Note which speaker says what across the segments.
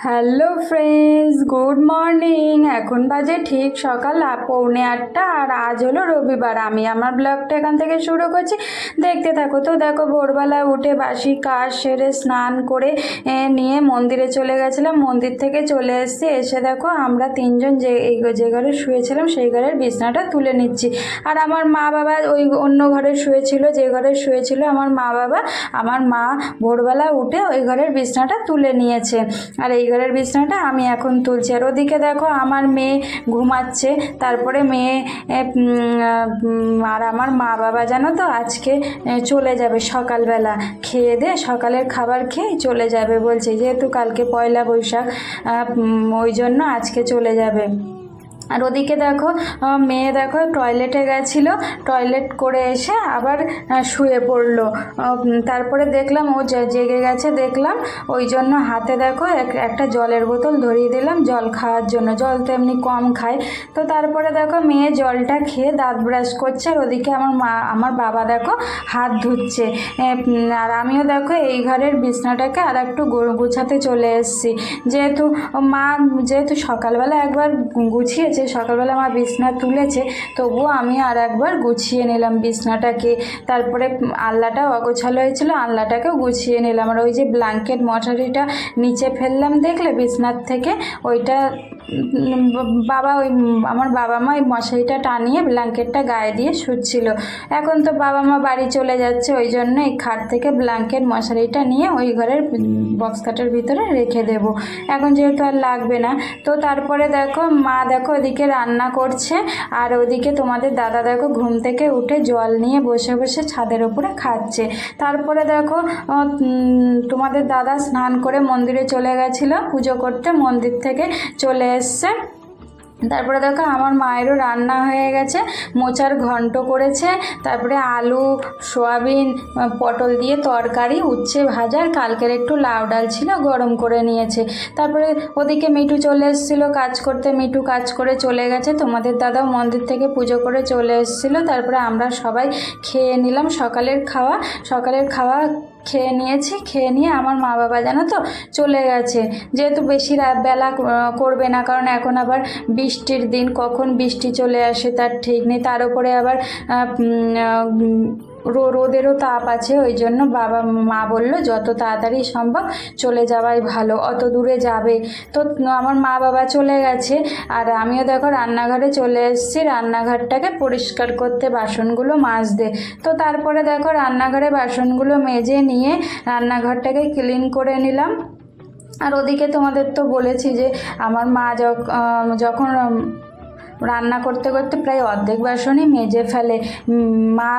Speaker 1: Hello friends, good morning. এখন বাজে ঠিক সকাল 8:45 আর আজ হলো রবিবার। আমি আমার ব্লগটা এখান থেকে শুরু করছি, দেখতে থাকো। তো দেখো, ভোরবেলা উঠে বাসি কাজ সেরে স্নান করে নিয়ে মন্দিরে চলে গেছিলাম। মন্দির থেকে চলে এসে দেখো আমরা তিনজন যে ঘরে শুয়েছিলাম সেই ঘরের বিছনাটা তুলে নিচ্ছি। আর আমার মা বাবা ওই অন্য ঘরে শুয়েছিল, যে ঘরে শুয়েছিল আমার মা বাবা। আমার মা ভোরবেলা উঠে ওই ঘরের বিছনাটা তুলে নিয়েছে, আর এই ঘরের বিছনাটা আমি এখন তুলছি। আর ওদিকে দেখো আমার মেয়ে ঘুমাচ্ছে। তারপরে মেয়ে আর আমার মা বাবা জানো তো আজকে চলে যাবে সকালবেলা, খেয়ে দে সকালের খাবার খেয়ে চলে যাবে বলছে, যেহেতু কালকে পয়লা বৈশাখ, ওই জন্য আজকে চলে যাবে। আর ওদিকে দেখো মেয়ে দেখো টয়লেটে গেছিলো, টয়লেট করে এসে আবার শুয়ে পড়লো। তারপরে দেখলাম ও জেগে গেছে, দেখলাম ওই জন্য হাতে দেখো একটা জলের বোতল ধরিয়ে দিলাম জল খাওয়ার জন্য। জল তো এমনি কম খায়। তো তারপরে দেখো মেয়ে জলটা খেয়ে দাঁত ব্রাশ করছে, আর ওদিকে আমার বাবা দেখো হাত ধুচ্ছে। আর আমিও দেখো এই ঘরের বিছনাটাকে আর একটু গুছাতে চলে এসেছি, যেহেতু সকালবেলা একবার গুছিয়েছে, সকালবেলা আমার বিছনা তুলেছে, তবুও আমি আর একবার গুছিয়ে নিলাম বিছনাটাকে। তারপরে আলনাটা অগোছালো হয়েছিল, আলনাটাকেও গুছিয়ে নিলাম। আর ওই যে ব্ল্যাঙ্কেট মশারিটা নিচে ফেললাম দেখলে বিছনার থেকে, ওইটা আমার বাবা মা ওই মশারিটা টানিয়ে ব্ল্যাঙ্কেটটা গায়ে দিয়ে শুচ্ছিল। এখন তো বাবা মা বাড়ি চলে যাচ্ছে, ওই জন্য এই খাট থেকে ব্ল্যাঙ্কেট মশারিটা নিয়ে ওই ঘরের বক্স খাটের ভিতরে রেখে দেব, এখন যেহেতু আর লাগবে না। তো তারপরে দেখো মা দেখো ওদিকে রান্না করছে, আর ওদিকে তোমাদের দাদা দেখো ঘুম থেকে উঠে জল নিয়ে বসে বসে ছাদের উপরে খাচ্ছে। তারপরে দেখো তোমাদের দাদা স্নান করে মন্দিরে চলে গেছিলো পুজো করতে, মন্দির থেকে চলে এসছে। তারপরে দেখো আমার মায়েরও রান্না হয়ে গেছে, মোচার ঘন্ট করেছে, তারপরে আলু সয়াবিন পটল দিয়ে তরকারি, উচ্ছে ভাজা, আর কালকের একটু লাউ ডাল ছিল গরম করে নিয়েছে। তারপরে ওদিকে মিঠু চলে এসেছিলো কাজ করতে, মিঠু কাজ করে চলে গেছে। তোমাদের দাদাও মন্দির থেকে পুজো করে চলে এসেছিলো। তারপরে আমরা সবাই খেয়ে নিলাম সকালের খাওয়া খেয়ে নিয়েছি। খেয়ে নিয়ে আমার মা বাবা জানো তো চলে গেছে, যেহেতু বেশি বেলা করবে না, কারণ এখন আবার বৃষ্টির দিন, কখন বৃষ্টি চলে আসে তার ঠিক নেই। তার উপরে আবার রোদেরও তাপ আছে, ওই জন্য মা বলল যত তাড়াতাড়ি সম্ভব চলে যাওয়াই ভালো, অত দূরে যাবে। তো আমার মা বাবা চলে গেছে, আর আমিও দেখো রান্নাঘরে চলে এসেছি রান্নাঘরটাকে পরিষ্কার করতে, বাসনগুলো মাজতে। তো তারপরে দেখো রান্নাঘরে বাসনগুলো মেজে নিয়ে রান্নাঘরটাকে ক্লিন করে নিলাম। আর ওদিকে তোমাদের তো বলেছি যে আমার মা যখন রান্না করতে করতে প্রায় অর্ধেক বাসনই মেজে ফেলে। মা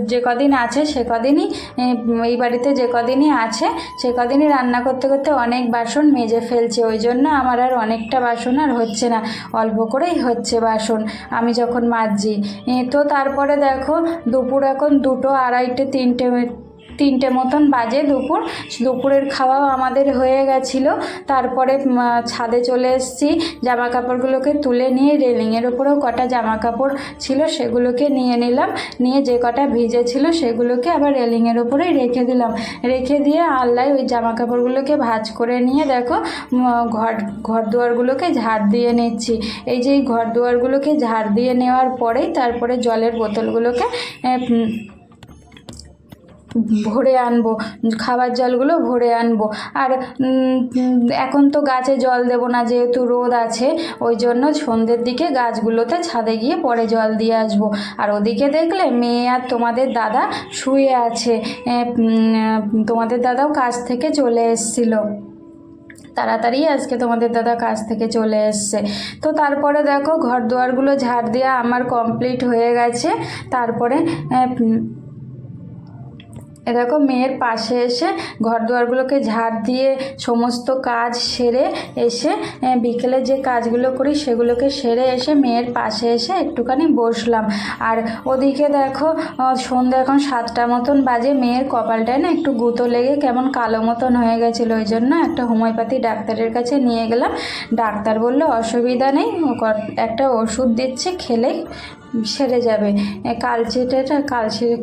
Speaker 1: যে কদিন আছে সে কদিনই, এই বাড়িতে যে কদিনই আছে সে কদিনই রান্না করতে করতে অনেক বাসন মেজে ফেলছে, ওই জন্য আমার আর অনেকটা বাসন আর হচ্ছে না, অল্প করেই হচ্ছে বাসন আমি যখন মাজছি। তো তারপরে দেখো দুপুর এখন 2টো, 2:30, 3টে মতন বাজে। দুপুরের খাওয়াও আমাদের হয়ে গেছিলো। তারপরে ছাদে চলে এসেছি, জামা কাপড়গুলোকে তুলে নিয়ে রেলিংয়ের ওপরেও কটা জামা কাপড় ছিল সেগুলোকে নিয়ে নিলাম, নিয়ে যে কটা ভিজে ছিল সেগুলোকে আবার রেলিংয়ের ওপরেই রেখে দিলাম। রেখে দিয়ে আল্লায় ওই জামা কাপড়গুলোকে ভাঁজ করে নিয়ে দেখো ঘর দুয়ারগুলোকে ঝাড় দিয়ে নিচ্ছি। এই যে ঘর দুয়ারগুলোকে ঝাড় দিয়ে নেওয়ার পরেই তারপরে জলের বোতলগুলোকে ভরে আনবো, খাবার জলগুলো ভরে আনবো। আর এখন তো গাছে জল দেব না, যেহেতু রোদ আছে, ওই জন্য সন্ধ্যের দিকে গাছগুলোতে ছাদে গিয়ে পরে জল দিয়ে আসবো। আর ওদিকে দেখলে মেয়ে আর তোমাদের দাদা শুয়ে আছে। তোমাদের দাদাও কাজ থেকে চলে এসেছিলো তাড়াতাড়ি, আজকে তোমাদের দাদা কাজ থেকে চলে এসছে। তো তারপরে দেখো ঘর দুয়ারগুলো ঝাড় দেওয়া আমার কমপ্লিট হয়ে গেছে। তারপরে দেখো মেয়ের পাশে এসে ঘর দুয়ারগুলোকে ঝাড় দিয়ে সমস্ত কাজ সেরে এসে বিকেলে যে কাজগুলো করি সেগুলোকে সেরে এসে মেয়ের পাশে এসে একটুখানি বসলাম। আর ওদিকে দেখো সন্ধ্যা এখন 7টা মতন বাজে, মেয়ের কপালটায় না একটু গুঁতো লেগে কেমন কালো মতন হয়ে গেছিলো, ওই জন্য একটা হোমিওপ্যাথি ডাক্তারের কাছে নিয়ে গেলাম। ডাক্তার বলল অসুবিধা নেই, একটা ওষুধ দিচ্ছে, খেলেই সেরে যাবে,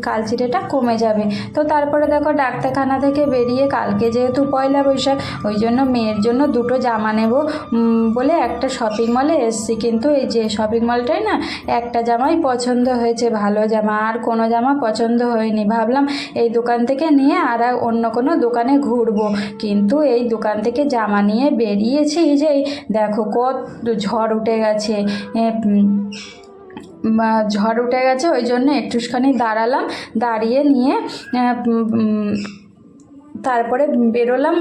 Speaker 1: কালচিটেটা কমে যাবে। তো তারপরে দেখো ডাক্তারখানা থেকে বেরিয়ে কালকে যেহেতু পয়লা বৈশাখ, ওই জন্য মেয়ের জন্য দুটো জামা নেব বলে একটা শপিং মলে এসছি। কিন্তু এই যে শপিং মলটাই না, একটা জামাই পছন্দ হয়েছে, ভালো জামা, আর কোনো জামা পছন্দ হয়নি। ভাবলাম এই দোকান থেকে নিয়ে আর অন্য কোনো দোকানে ঘুরবো, কিন্তু এই দোকান থেকে জামা নিয়ে বেরিয়েছি যে দেখো কত ঝড় উঠে গেছে। ঝড় উঠে গেছে, ওই জন্য একটুখানি দাঁড়ালাম, দাঁড়িয়ে নিয়ে তারপরে বেরোলাম,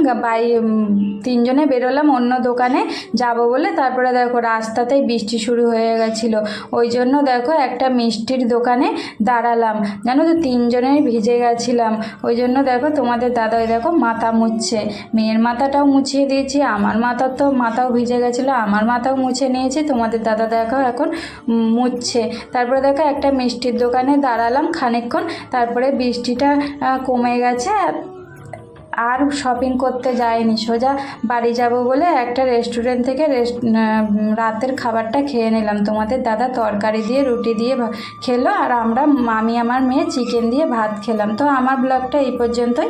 Speaker 1: তিনজনে বেরোলাম অন্য দোকানে যাব বলে। তারপরে দেখো রাস্তাতেই বৃষ্টি শুরু হয়ে গেছিলো, ওই জন্য দেখো একটা মিষ্টির দোকানে দাঁড়ালাম। জানো তো তিনজনেই ভিজে গেছিলাম, ওই জন্য দেখো তোমাদের দাদাই দেখো মাথা মুছছে, মেয়ের মাথাটাও মুছিয়ে দিয়েছি, আমার মাথাও ভিজে গেছিলো, আমার মাথাও মুছে নিয়েছি, তোমাদের দাদা দেখো এখন মুছছে। তারপরে দেখো একটা মিষ্টির দোকানে দাঁড়ালাম খানিকক্ষণ, তারপরে বৃষ্টিটা কমে গেছে। আর শপিং করতে যাইনি, সোজা বাড়ি যাব বলে একটা রেস্টুরেন্ট থেকে রাতের খাবারটা খেয়ে নিলাম। তোমাদের দাদা তরকারি দিয়ে রুটি দিয়ে খেলো, আর আমি আমার মেয়ে চিকেন দিয়ে ভাত খেলাম। তো আমার ব্লগটা এই পর্যন্তই।